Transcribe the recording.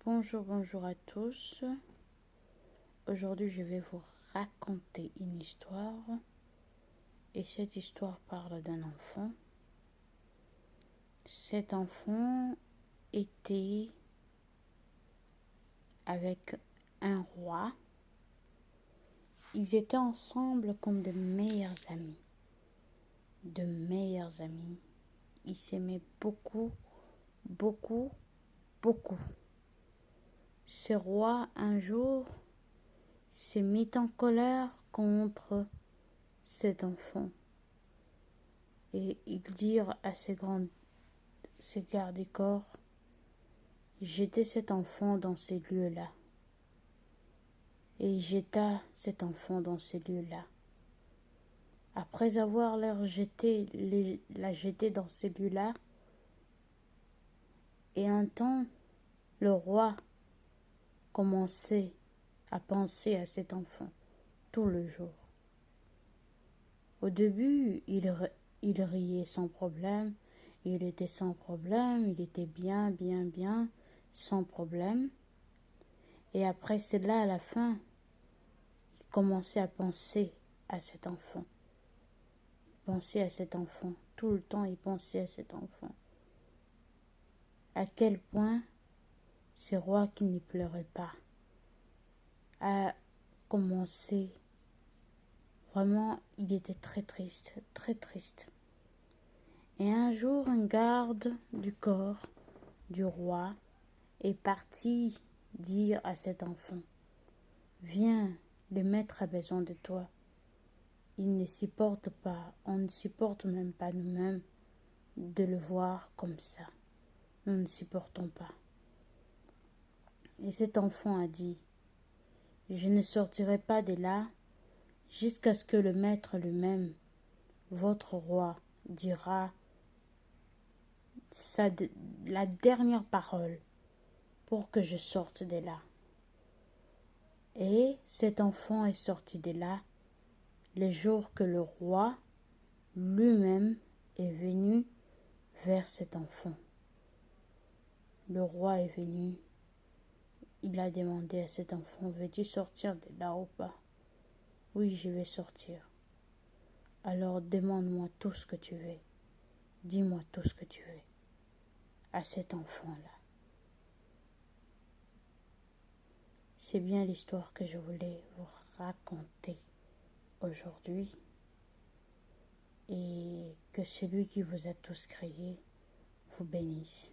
Bonjour à tous. Aujourd'hui, je vais vous raconter une histoire. Et cette histoire parle d'un enfant. Cet enfant était avec un roi. Ils étaient ensemble comme de meilleurs amis. De meilleurs amis. Ils s'aimaient beaucoup. Ce roi, un jour, s'est mis en colère contre cet enfant. Et ils dirent à ses gardes du corps, jetez cet enfant dans ces lieux-là. Et il jeta cet enfant dans ces lieux-là. Après avoir la jeté dans ces lieux-là, et un temps, le roi commençait à penser à cet enfant tout le jour. Au début, il riait sans problème, il était sans problème, il était bien, sans problème. Et après cela, à la fin, il commençait à penser à cet enfant. Il pensait à cet enfant. Tout le temps, il pensait à cet enfant. À quel point ce roi qui ne pleurait pas a commencé. Vraiment, il était très triste, très triste. Et un jour, un garde du corps du roi est parti dire à cet enfant, viens, le maître a besoin de toi. Il ne supporte pas, on ne supporte même pas nous-mêmes de le voir comme ça. Nous ne supportons pas. Et cet enfant a dit, je ne sortirai pas de là jusqu'à ce que le maître lui-même, votre roi, dira la dernière parole pour que je sorte de là. Et cet enfant est sorti de là le jour que le roi lui-même est venu vers cet enfant. Le roi est venu, il a demandé à cet enfant, veux-tu sortir de là ou pas? Oui, je vais sortir. Alors demande-moi tout ce que tu veux. Dis-moi tout ce que tu veux à cet enfant-là. C'est bien l'histoire que je voulais vous raconter aujourd'hui. Et que celui qui vous a tous créé vous bénisse.